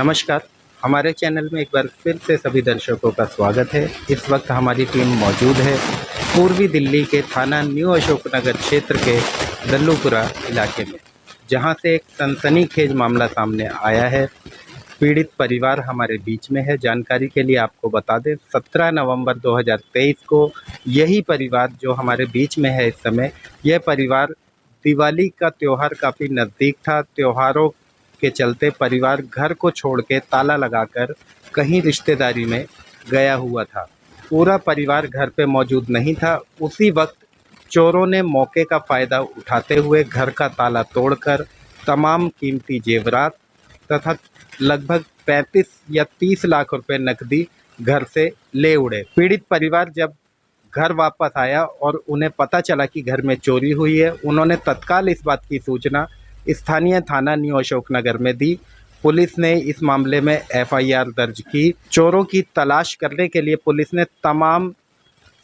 नमस्कार, हमारे चैनल में एक बार फिर से सभी दर्शकों का स्वागत है। इस वक्त हमारी टीम मौजूद है पूर्वी दिल्ली के थाना न्यू अशोकनगर क्षेत्र के दल्लूपुरा इलाके में, जहां से एक सनसनीखेज मामला सामने आया है। पीड़ित परिवार हमारे बीच में है। जानकारी के लिए आपको बता दें, 17 नवंबर 2023 को यही परिवार जो हमारे बीच में है इस समय, यह परिवार दिवाली का त्यौहार काफ़ी नज़दीक था। त्योहारों के चलते परिवार घर को छोड़ के ताला लगाकर कहीं रिश्तेदारी में गया हुआ था। पूरा परिवार घर पे मौजूद नहीं था। उसी वक्त चोरों ने मौके का फ़ायदा उठाते हुए घर का ताला तोड़कर तमाम कीमती जेवरात तथा लगभग 35 या 30 लाख रुपए नकदी घर से ले उड़े। पीड़ित परिवार जब घर वापस आया और उन्हें पता चला कि घर में चोरी हुई है, उन्होंने तत्काल इस बात की सूचना स्थानीय थाना न्यू अशोकनगर में दी। पुलिस ने इस मामले में एफआईआर दर्ज की। चोरों की तलाश करने के लिए पुलिस ने तमाम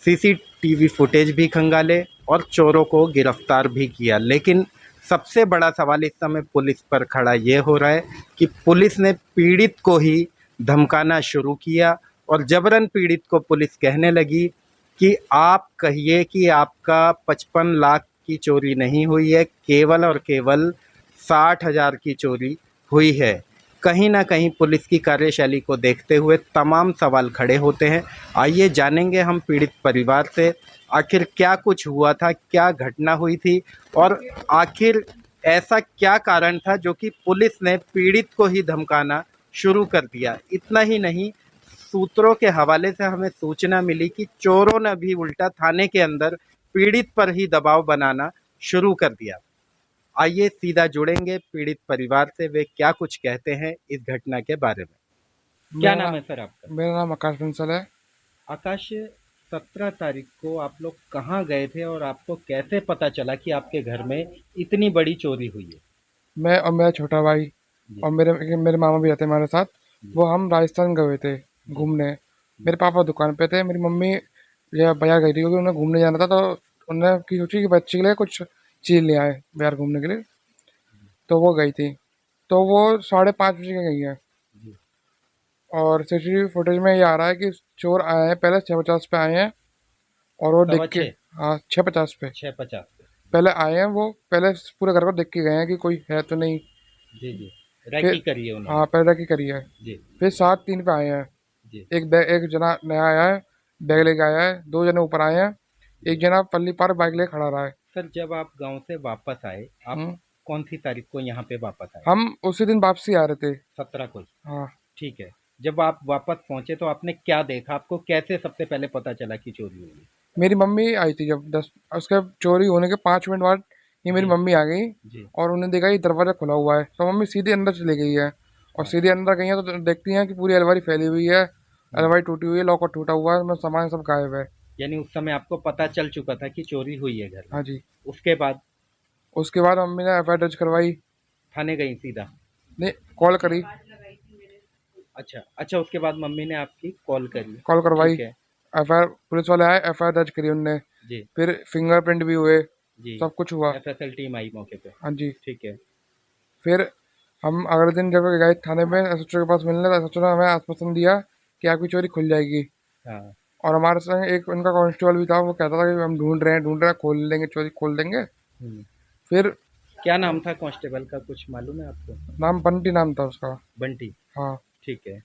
सीसीटीवी फुटेज भी खंगाले और चोरों को गिरफ्तार भी किया। लेकिन सबसे बड़ा सवाल इस समय पुलिस पर खड़ा ये हो रहा है कि पुलिस ने पीड़ित को ही धमकाना शुरू किया और जबरन पीड़ित को पुलिस कहने लगी कि आप कहिए कि आपका 55 लाख की चोरी नहीं हुई है, केवल और केवल 60,000 की चोरी हुई है। कहीं ना कहीं पुलिस की कार्यशैली को देखते हुए तमाम सवाल खड़े होते हैं। आइए जानेंगे हम पीड़ित परिवार से आखिर क्या कुछ हुआ था, क्या घटना हुई थी और आखिर ऐसा क्या कारण था जो कि पुलिस ने पीड़ित को ही धमकाना शुरू कर दिया। इतना ही नहीं, सूत्रों के हवाले से हमें सूचना मिली कि चोरों ने भी उल्टा थाने के अंदर पीड़ित पर ही दबाव बनाना शुरू कर दिया। आइए सीधा जुड़ेंगे पीड़ित परिवार से, वे क्या कुछ कहते हैं इस घटना के बारे में। क्या नाम है सर आपका? मेरा नाम आकाश बंसल है। आकाश, 17 तारीख को आप लोग कहाँ गए थे और आपको कैसे पता चला कि आपके घर में इतनी बड़ी चोरी हुई है? मैं और मेरा छोटा भाई जी और मेरे मेरे मामा भी रहते हैं हमारे साथ। जी वो हम राजस्थान गए हुए थे जी घूमने। जी मेरे पापा दुकान पे थे, मेरी मम्मी ये बाजार गई थी क्योंकि उन्हें घूमने जाना था। तो उन्होंने की सोची कि बच्चे के लिए कुछ चीज़ ले आए बाजार घूमने के लिए। तो वो गई थी। तो वो 5:30 बजे की गई है। जी। और सीसीटीवी फुटेज में ये आ रहा है कि चोर आए हैं, पहले 6:50 पे आए हैं और वो देख सवा के। छः? हाँ, 6:50 पे 6:50 पे? पहले आए हैं। वो पहले पूरे घर को देख के गए हैं कि कोई है तो नहीं। जी जी। फिर रैकी करी है हाँ, उन्होंने? पहले की करी है। जी फिर 7:03 पे आए हैं। जी एक जना नया आया है, बैग जी। लेके आया है। दो जने ऊपर आए हैं। एक जना पल्ली पार बाइक लेके खड़ा रहा है। सर, जब आप गांव से वापस आए, आप हम्म, कौन सी तारीख को यहाँ पे वापस आए? हम उसी दिन वापसी आ रहे थे। 17 को ही? हाँ, ठीक है। जब आप वापस पहुंचे तो आपने क्या देखा? आपको कैसे सबसे पहले पता चला कि चोरी हुई है? मेरी मम्मी आई थी जब 10 उसके चोरी होने के 5 मिनट बाद ही मेरी जी मम्मी आ गई। जी और उन्हें देखा कि दरवाज़ा खुला हुआ है, तो मम्मी सीधे अंदर चली गई है। और हाँ। सीधे अंदर गई है तो देखती हैं कि पूरी अलमारी फैली हुई है, हम्म। अलमारी टूटी हुई है, लॉकर टूटा हुआ है, उसमें सामान सब गायब है। यानी उस समय आपको पता चल चुका था कि चोरी हुई है घर में? हाँ जी। उसके बाद उसके बाद मम्मी ने एफ आई आर दर्ज करवाई। थाने गई सीधा? नहीं, कॉल करी। अच्छा अच्छा, उसके बाद मम्मी ने आपकी कॉल करी? कॉल करवाई। ठीक है। एफ आई आर पुलिस वाले आए, एफ आई आर दर्ज करी उनने। जी फिर फिंगरप्रिंट भी हुए, जी। सब कुछ हुआ। एफएसएल टीम आई मौके पे? हाँ जी। ठीक है। फिर हम अगले दिन जब गए थाने में एसएचओ के पास मिलने, तो एसएचओ ने हमें आश्वासन दिया कि आपकी चोरी खुल जाएगी। हाँ। और हमारे संग एक उनका कांस्टेबल भी था, वो कहता था कि हम ढूंढ रहे हैं, खोल देंगे, चोरी खोल देंगे। हम्म। फिर क्या नाम था कांस्टेबल का, कुछ मालूम है आपको? नाम बंटी नाम था उसका। बंटी? हाँ। ठीक है।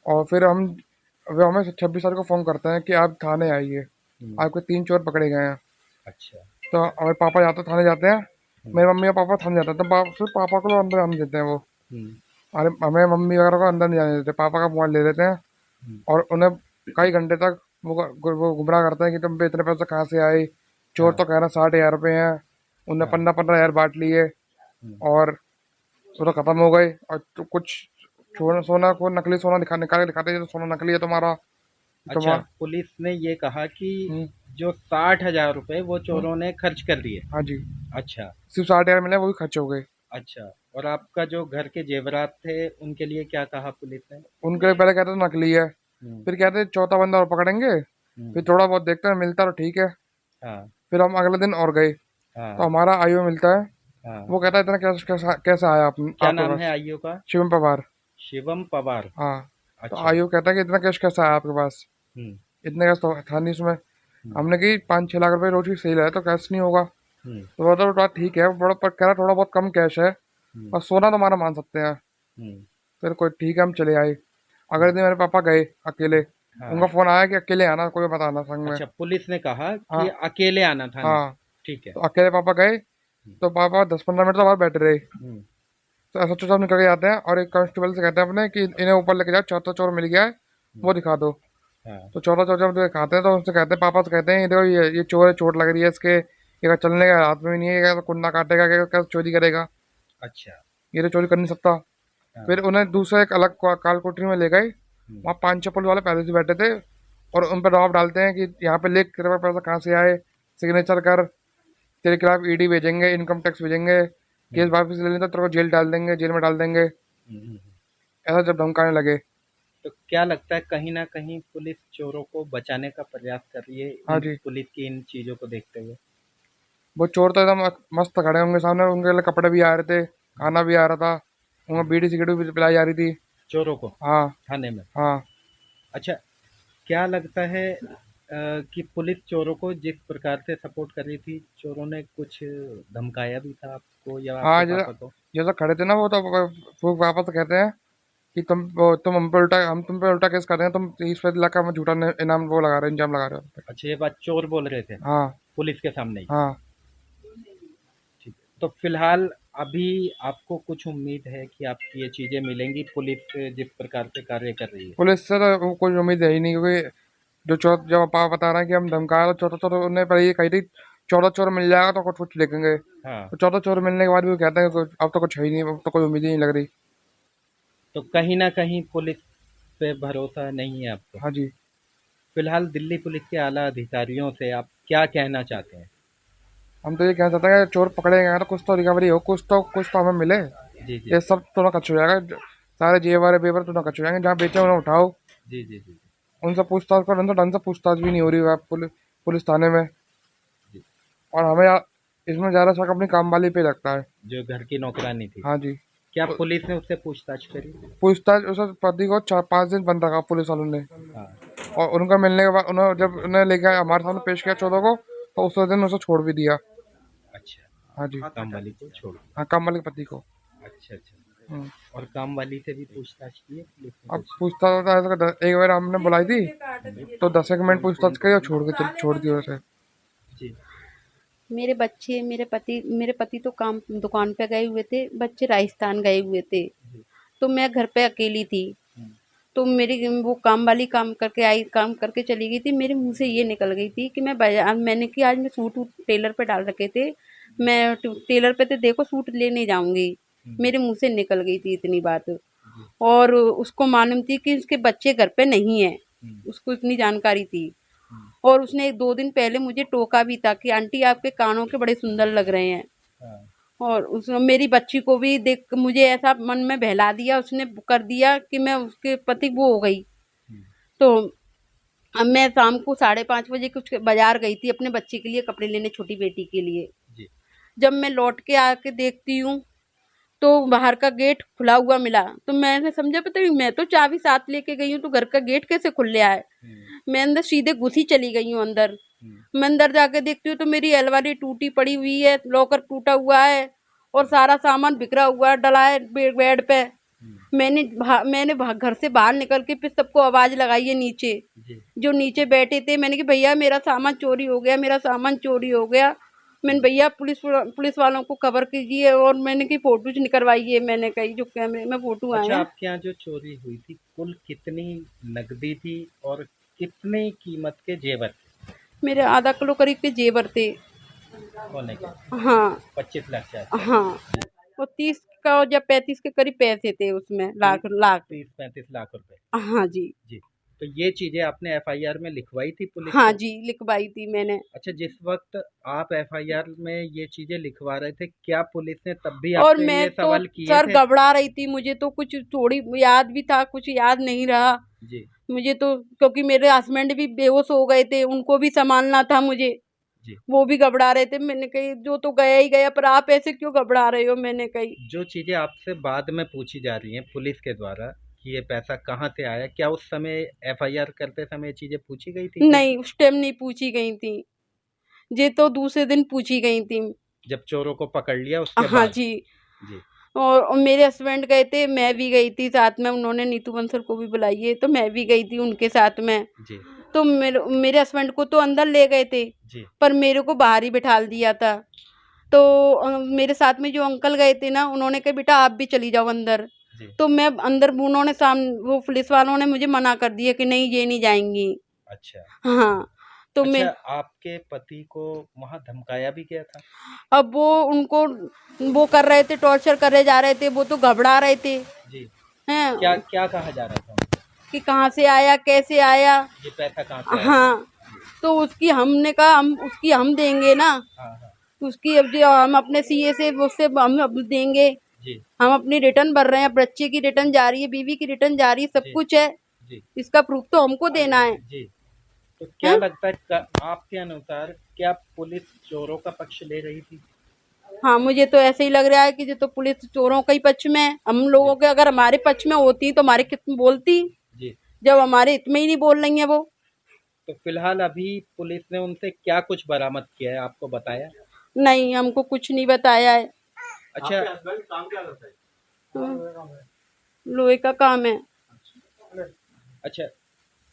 और फिर वे हमें 26 तारीख को फ़ोन करते हैं कि आप थाने आइए, हम्म। आपके 3 चोर पकड़े गए हैं। अच्छा। तो हमारे पापा जाते थाने जाते हैं। हम्म। मेरे मम्मी और पापा थाने जाते हैं, तो फिर पापा को अंदर आने देते हैं वो। हम्म। अरे हमें मम्मी वगैरह को अंदर नहीं जाने देते, पापा का मोबाइल ले लेते हैं। हम्म। और उन्हें कई घंटे तक वो गुमराह करते हैं कि तुम पे इतने पैसे कहाँ से आए। चोर हाँ। तो कह रहे 60,000 रुपये हैं। उन्हें हाँ। 15-15 हज़ार बांट लिए। हम्म। और वो तो खत्म हो गए। और तो कुछ सोना को नकली सोना निकाल के दिखाते हैं, तो सोना नकली है तुम्हारा। अच्छा, तुम्हारा। पुलिस ने ये कहा कि हम्म, जो 60,000 रुपए वो हम्म, चोरों ने खर्च कर दिए? हाँ जी। अच्छा। सिर्फ 60,000 मिले, वो भी खर्च हो गए। अच्छा। और आपका जो घर के जेवरात थे उनके लिए क्या कहा पुलिस ने? उनके लिए पहले कहते थे नकली है। हम्म। फिर कहते चौथा बंदा और पकड़ेंगे। फिर हम्म। थोड़ा बहुत देखते हैं, मिलता तो ठीक है। हाँ फिर हम अगले दिन और गए, तो हाँ हमारा आईओ मिलता है। हाँ। वो कहता है इतना कैसे कैसे कैसे आया क्या आपके नाम है पास। आईओ का? शिवम पवार। शिवम पवार। हाँ। तो अच्छा। आयु कहता है कि इतना कैश कैसा आया आपके पास, हम्म। इतने कैश तो था नहीं उसमें। हम्म। हमने कि 5-6 लाख रुपए रोज की सेल है तो कैश नहीं होगा। हम्म। तो वो तो बात ठीक है, बड़ा पर कह रहा थोड़ा बहुत कम कैश है हम्म। और सोना तो हमारा मान सकते हैं। हम्म। फिर कोई ठीक है, हम चले आए। अगले दिन मेरे पापा गए अकेले, हाँ। उनका फोन आया कि अकेले आना, कोई बताना संग में। अच्छा, पुलिस ने कहा कि हाँ। अकेले आना थाने। हाँ। ठीक है। तो अकेले पापा गए, तो पापा 10-15 मिनट तो बाहर बैठे रहे। हम्म। तो एसएचओ साहब निकल के जाते हैं और एक कांस्टेबल से कहते हैं अपने कि इन्हें ऊपर लेके जाओ, चौथा चोर मिल गया है, हम्म। वो दिखा दो। हाँ। तो चौथा चोर जब दिखाते हैं तो उनसे कहते हैं, पापा से कहते हैं, ये देखो ये चोर है, चोट लग रही है इसके, ये चलने का हाथ में भी नहीं है, ये कुंडा काटेगा, क्या चोरी करेगा, अच्छा। ये तो चोरी कर नहीं सकता। हाँ। फिर उन्हें दूसरे एक अलग काल कोठरी में ले गए। हम्म। वहाँ 5-6 पुलिस वाले पहले से बैठे थे और उन पर दबाव डालते हैं कि यहाँ पे लिख, तेरे पास पैसा कहाँ से आए, सिग्नेचर कर, तेरे खिलाफ ईडी भेजेंगे, इनकम टैक्स भेजेंगे, केस हम्म। वापस ले लें तो तेरे को जेल डाल देंगे, जेल में डाल देंगे। हम्म। ऐसा जब धमकाने लगे। तो क्या लगता है कहीं ना कहीं पुलिस चोरों को बचाने का प्रयास कर रही है हाँ इन जी। पुलिस की इन चीजों को देखते हुए? वो चोर तो एकदम मस्त खड़े होंगे सामने, उनके लिए कपड़े भी आ रहे थे, खाना भी आ रहा था, उनको बीड़ी सिगरेट भी पिलाई जा रही थी। चोरों को हाँ। थाने में? हाँ। अच्छा, क्या लगता है कि पुलिस चोरों को जिस प्रकार से सपोर्ट कर रही थी, चोरों ने कुछ धमकाया भी था आपको या आपके हाँ, जैसा पापा को? जैसा खड़े थे ना वो, तो वो वापस कहते हैं कि तुम हम पे उल्टा, हम तुम पे उल्टा केस कर रहे हैं, तुम 30-35 लाख का झूठा इनाम वो लगा रहे हो, इंजाम लगा रहे हो हम पे। अच्छा, ये बात चोर बोल रहे थे हाँ। पुलिस के सामने ही? हाँ। ठीक है, तो फिलहाल अभी आपको कुछ उम्मीद है कि आपकी ये चीजें मिलेंगी पुलिस जिस प्रकार से कार्य कर रही है? पुलिस से तो कोई उम्मीद है ही नहीं, क्योंकि जो पापा बता रहे हैं कि हम धमका रहे, चौथा चोर उन्हें पहले ये कही थी, 14 चोर मिल जाएगा तो कुछ कुछ देखेंगे। हाँ। तो 14 चोर मिलने के बाद भी वो कहते हैं कि अब तो कुछ है ही नहीं, अब तो कोई उम्मीद ही नहीं लग रही। तो कहीं ना कहीं पुलिस पे भरोसा नहीं है आपको? हाँ जी। फिलहाल दिल्ली पुलिस के आला अधिकारियों से आप क्या कहना चाहते हैं? हम तो ये कहना चाहते हैं कि चोर पकड़े गए हैं तो कुछ तो रिकवरी हो, कुछ तो हमें मिले। जी जी ये सब तो ना खर्च हो जाएगा, सारे जेवर पेपर तो ना खर्च हो जाएंगे, जहाँ बेचे उन्हें उठाओ, जी जी जी उनसे पूछताछ करो। उनसे ढंग से पूछताछ भी नहीं हो रही है पुलिस थाने में। जी। और हमें इसमें ज़्यादा शक अपनी काम वाली पे लगता है। जो घर की नौकरानी थी, हाँ जी। क्या पुलिस ने उससे पूछताछ करी? पूछताछ उस पति को 4-5 दिन बंद रखा पुलिस वालों ने। हाँ। और उनका मिलने के बाद उन्होंने, जब उन्हें लेके आए हमारे सामने पेश किया 14 को, तो उस दिन उसे छोड़ भी दिया। अच्छा, हाँ जी। काम वाली को छोड़ दिया। हाँ, काम वाले के पति को। अच्छा अच्छा। हम्म। और काम वाली से भी पूछताछ की है पुलिस ने अब कुछ? पूछताछ होता है ऐसा एक बार हमने बुलाई थी, तो 10 एक मिनट पूछताछ करी और छोड़ दिया उसे। जी। मेरे बच्चे, मेरे पति तो काम दुकान पे गए हुए थे, बच्चे राजस्थान गए हुए थे, जी। तो मैं घर पे अकेली थी। हम्म। तो मेरी वो काम वाली काम करके आई, काम करके चली गई थी। मेरे मुंह से ये निकल गई थी कि मैं बाजार, मैंने कि आज मैं सूट वूट टेलर पे डाल रखे थे, मैं टेलर पे तो देखो सूट लेने जाऊंगी। हम्म। मेरे मुंह से निकल गई थी इतनी बात। जी। और उसको मालूम थी कि उसके बच्चे घर पे नहीं है, हम्म। उसको इतनी जानकारी थी। हम्म। और उसने 2 दिन पहले मुझे टोका भी था कि आंटी आपके कानों के बड़े सुंदर लग रहे हैं। हाँ। और उस मेरी बच्ची को भी देख मुझे ऐसा मन में बहला दिया, उसने कर दिया कि मैं उसके प्रति वो हो गई। हम्म। तो अब मैं शाम को 5:30 बजे कुछ बाजार गई थी अपने बच्चे के लिए कपड़े लेने, छोटी बेटी के लिए। जी। जब मैं लौट के आके देखती हूँ तो बाहर का गेट खुला हुआ मिला, तो मैंने समझा पता नहीं, मैं तो चाबी साथ लेके गई हूँ तो घर का गेट कैसे खुल गया है। हम्म। मैं अंदर सीधे घुसी चली गई हूँ अंदर। हम्म। मैं अंदर जाके देखती हूँ तो मेरी अलमारी टूटी पड़ी हुई है, लॉकर टूटा हुआ है और सारा सामान बिखरा हुआ है, डला है बेड पे। हम्म। मैंने घर से बाहर निकल के फिर सबको आवाज लगाई है नीचे, जी। जो नीचे बैठे थे। मैंने कि भैया मेरा सामान चोरी हो गया, मेरा सामान चोरी हो गया। मैंने भैया पुलिस वालों को खबर कीजिए, और मैंने की फोटोज निकलवाइए, मैंने कही जो कैमरे में फोटो आए अच्छा, हैं। आपके यहाँ जो चोरी हुई थी कुल कितनी नकदी थी और कितनी कीमत के जेवर थे? मेरे आधा किलो करीब के जेवर थे। सोने के? हाँ। 25 लाख के आसपास? हाँ। और 30 का या 35 के करीब पैसे थे उसमें, लाख लाख। 30-35 लाख रुपए? हाँ जी। जी। तो ये चीजें आपने एफआईआर में लिखवाई थी पुलिस हाँ को? जी, लिखवाई थी मैंने। अच्छा, जिस वक्त आप एफआईआर में ये चीजें लिखवा रहे थे, क्या पुलिस ने तब भी और आपसे मैं ये तो सवाल किए सर थे? घबरा रही थी, मुझे तो कुछ थोड़ी याद भी था, कुछ याद नहीं रहा जी। मुझे तो, क्योंकि मेरे हस्बैंड भी बेहोश हो गए थे, उनको भी संभालना था मुझे। जी। वो भी घबरा रहे थे। मैंने कही जो तो गया ही गया, पर आप ऐसे क्यों घबरा रहे हो? मैंने कही जो चीजें आपसे बाद में पूछी जा रही हैं पुलिस के द्वारा कि ये पैसा कहाँ से आया, क्या उस समय एफआईआर करते समय ये चीजें पूछी गई थी फिर नहीं, उस टाइम नहीं पूछी गई थी। ये तो दूसरे दिन पूछी गई थी। जब चोरों को पकड़ लिया उसके हाँ बाद? जी। जी। और मेरे हस्बैंड गए थे, मैं भी गई थी साथ में। उन्होंने नीतू बंसल को भी बुलाई है, तो मैं भी गई थी उनके साथ में। जी। तो मेरे हस्बैंड को तो अंदर ले गए थे, जी। पर मेरे को बाहर ही बिठाल दिया था। तो मेरे साथ में जो अंकल गए थे ना, उन्होंने कहा बेटा आप भी चली जाओ अंदर। जी। तो मैं अंदर, उन्होंने वो पुलिस वालों ने मुझे मना कर दिया कि नहीं ये नहीं जाएंगी। अच्छा। हाँ, तो अच्छा, मैं आपके पति को वहां धमकाया भी गया था? अब वो उनको वो कर रहे थे, टॉर्चर करे जा रहे थे। वो तो घबरा रहे थे जी। क्या हैं क्या कहा जा रहा था उनको? कि कहाँ से आया, कैसे आया। ये पैसा कहाँ से आया? हाँ, तो उसकी हमने कहा हम उसकी हम देंगे ना। हाँ हाँ। उसकी अब जो हम अपने सीए से उससे हम अब देंगे। जी। हम अपनी रिटर्न भर रहे हैं, बच्चे की रिटर्न जा रही है, बीवी की रिटर्न जा रही है, सब जी। कुछ है। जी। इसका प्रूफ तो हमको देना है। जी। तो क्या हैं? लगता है आपके अनुसार क्या पुलिस चोरों का पक्ष ले रही थी? हाँ, मुझे तो ऐसे ही लग रहा है कि ये तो पुलिस चोरों के ही पक्ष में है। हम लोगों के अगर हमारे पक्ष में होती तो हमारे कितने बोलती, जी। जब हमारे इतने ही नहीं बोल रही है वो। तो फिलहाल अभी पुलिस ने उनसे क्या कुछ बरामद किया है, आपको बताया? नहीं, हमको कुछ नहीं बताया है। अच्छा। हाँ, लोहे का काम है। अच्छा,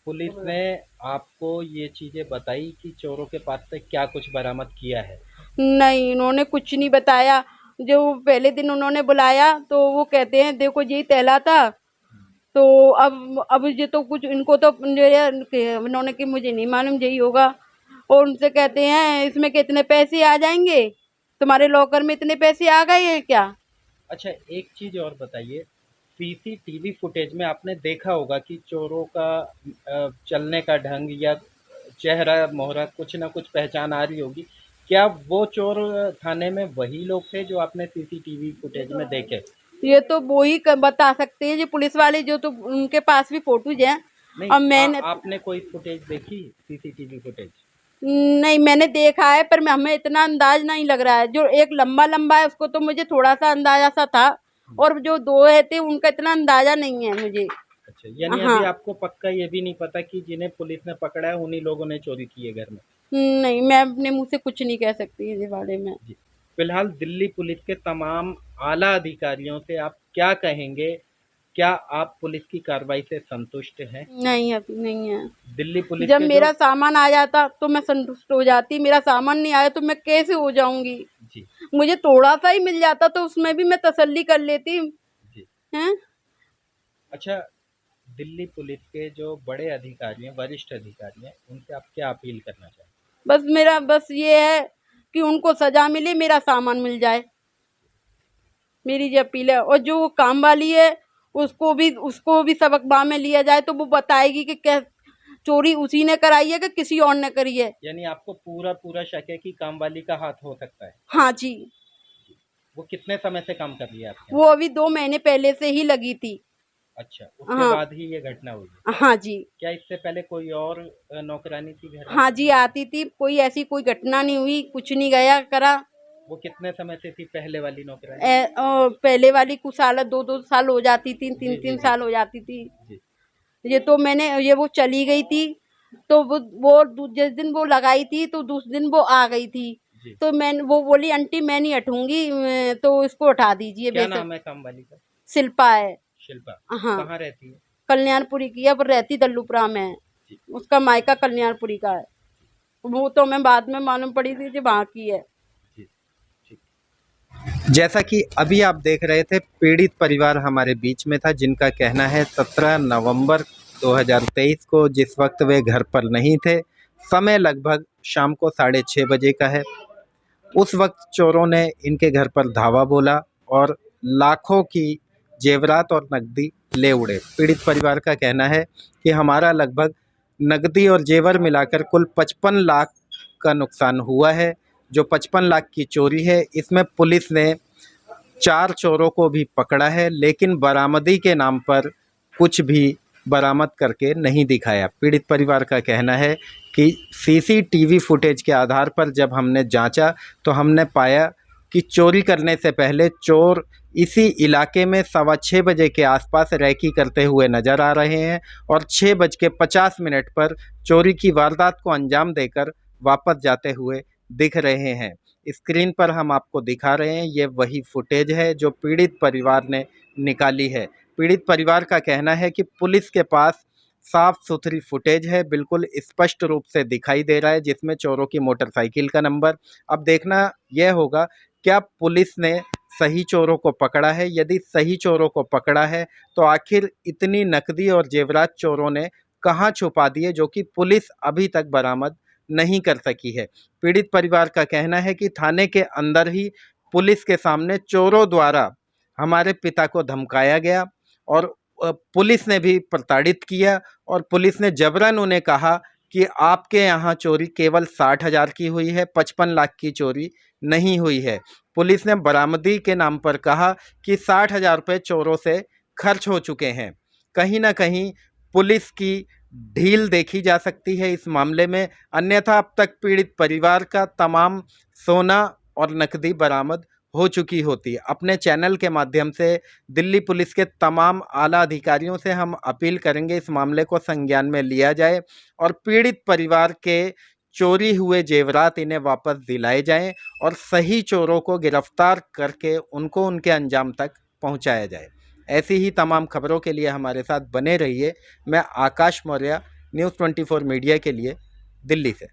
पुलिस ने आपको ये चीजें बताई कि चोरों के पास से क्या कुछ बरामद किया है? नहीं, उन्होंने कुछ नहीं बताया। जो पहले दिन उन्होंने बुलाया तो वो कहते हैं देखो यही तैला था। तो अब ये तो कुछ इनको तो उन्होंने कि मुझे नहीं मालूम यही होगा। और उनसे कहते हैं इसमें कितने पैसे आ जाएंगे, तुम्हारे लॉकर में इतने पैसे आ गए हैं क्या? अच्छा, एक चीज और बताइए, सीसीटीवी फुटेज में आपने देखा होगा कि चोरों का चलने का ढंग या चेहरा मोहरा कुछ ना कुछ पहचान आ रही होगी। क्या वो चोर थाने में वही लोग थे जो आपने सीसीटीवी फुटेज में देखे? ये तो वो ही बता सकते हैं, जो पुलिस वाले जो, तो उनके पास भी फोटोज हैं। नहीं, और मैंने आपने कोई फुटेज देखी, सीसीटीवी फुटेज? नहीं, मैंने देखा है, पर हमें इतना अंदाज नहीं लग रहा है। जो एक लंबा लंबा है उसको तो मुझे थोड़ा सा अंदाजा सा था, और जो दो है थे उनका इतना अंदाजा नहीं है मुझे। अच्छा, यानी हाँ, अभी आपको पक्का ये भी नहीं पता कि जिन्हें पुलिस ने पकड़ा है उन्हीं लोगों ने चोरी की है घर में? नहीं, मैं अपने मुंह से कुछ नहीं कह सकती इसके बारे में। जी। फिलहाल दिल्ली पुलिस के तमाम आला अधिकारियों से आप क्या कहेंगे? क्या आप पुलिस की कार्रवाई से संतुष्ट हैं? नहीं, अभी नहीं है। दिल्ली पुलिस जब के मेरा जो सामान आ जाता तो मैं संतुष्ट हो जाती, मेरा सामान नहीं आया तो मैं कैसे हो जाऊंगी? जी। मुझे थोड़ा सा ही मिल जाता तो उसमें भी मैं तसल्ली कर लेती जी। हैं। अच्छा, दिल्ली पुलिस के जो बड़े अधिकारी हैं, वरिष्ठ अधिकारी हैं, उनसे आप क्या अपील करना चाहेंगे? बस ये है कि उनको सजा मिले, मेरा सामान मिल जाए, मेरी ये अपील है। और जो काम वाली है उसको भी सबक में लिया जाए, तो वो बताएगी कि क्या चोरी उसी ने कराई है कि किसी और ने करी है। यानी आपको पूरा पूरा शक है कि कामवाली का हाथ हो सकता है? हाँ जी। वो कितने समय से काम कर रही है आपके वो यहाँ? अभी 2 महीने पहले से ही लगी थी। अच्छा, उसके हाँ। बाद ही ये घटना हुई है? हाँ जी। क्या इससे पहले कोई और नौकरानी थी घर में? हाँ जी, आती थी। कोई ऐसी कोई घटना नहीं हुई, कुछ नहीं गया करा। वो कितने समय से थी पहले वाली नौकरानी? पहले वाली कुछ साल, 2-2 साल हो जाती थी, जी, जी, 3-3 जी। साल हो जाती थी। जी। ये तो ये वो चली गई थी, तो वो जिस दिन वो लगाई थी तो दूसरे दिन वो आ गई थी। जी। तो वो बोली आंटी मैं नहीं हटूंगी, तो इसको हटा दीजिए। क्या बेशक नाम है कामवाली का? शिल्पा है। शिल्पा। हाँ, कहाँ रहती है? कल्याणपुरी की है, पर रहती दल्लूपुरा में है। जी। उसका मायका कल्याणपुरी का है। वो तो हमें बाद में मालूम पड़ी थी जो वहाँ की है। जी। ठीक। जैसा कि अभी आप देख रहे थे, पीड़ित परिवार हमारे बीच में था, जिनका कहना है 17 नवंबर 2023 को जिस वक्त वे घर पर नहीं थे, समय लगभग शाम को 6:30 बजे का है। उस वक्त चोरों ने इनके घर पर धावा बोला और लाखों की जेवरात और नकदी ले उड़े। पीड़ित परिवार का कहना है कि हमारा लगभग नकदी और जेवर मिलाकर कुल 55 लाख का नुकसान हुआ है। जो 55 लाख की चोरी है, इसमें पुलिस ने 4 चोरों को भी पकड़ा है, लेकिन बरामदी के नाम पर कुछ भी बरामद करके नहीं दिखाया। पीड़ित परिवार का कहना है कि सीसीटीवी फुटेज के आधार पर जब हमने जांचा तो हमने पाया कि चोरी करने से पहले चोर इसी इलाके में 6:15 बजे के आसपास रैकी करते हुए नजर आ रहे हैं और 6:50 पर चोरी की वारदात को अंजाम देकर वापस जाते हुए दिख रहे हैं। स्क्रीन पर हम आपको दिखा रहे हैं, ये वही फुटेज है जो पीड़ित परिवार ने निकाली है। पीड़ित परिवार का कहना है कि पुलिस के पास साफ सुथरी फुटेज है, बिल्कुल स्पष्ट रूप से दिखाई दे रहा है, जिसमें चोरों की मोटरसाइकिल का नंबर। अब देखना यह होगा क्या पुलिस ने सही चोरों को पकड़ा है। यदि सही चोरों को पकड़ा है तो आखिर इतनी नकदी और जेवरात चोरों ने कहां छुपा दिए जो कि पुलिस अभी तक बरामद नहीं कर सकी है। पीड़ित परिवार का कहना है कि थाने के अंदर ही पुलिस के सामने चोरों द्वारा हमारे पिता को धमकाया गया और पुलिस ने भी प्रताड़ित किया और पुलिस ने जबरन उन्हें कहा कि आपके यहाँ चोरी केवल 60,000 की हुई है, 55 लाख की चोरी नहीं हुई है। पुलिस ने बरामदी के नाम पर कहा कि 60,000 रुपये चोरों से खर्च हो चुके हैं। कहीं ना कहीं पुलिस की ढील देखी जा सकती है इस मामले में, अन्यथा अब तक पीड़ित परिवार का तमाम सोना और नकदी बरामद हो चुकी होती। अपने चैनल के माध्यम से दिल्ली पुलिस के तमाम आला अधिकारियों से हम अपील करेंगे इस मामले को संज्ञान में लिया जाए और पीड़ित परिवार के चोरी हुए जेवरात इन्हें वापस दिलाए जाएं और सही चोरों को गिरफ्तार करके उनको उनके अंजाम तक पहुंचाया जाए। ऐसी ही तमाम खबरों के लिए हमारे साथ बने रहिए। मैं आकाश मौर्य, न्यूज़ 24 मीडिया के लिए, दिल्ली से।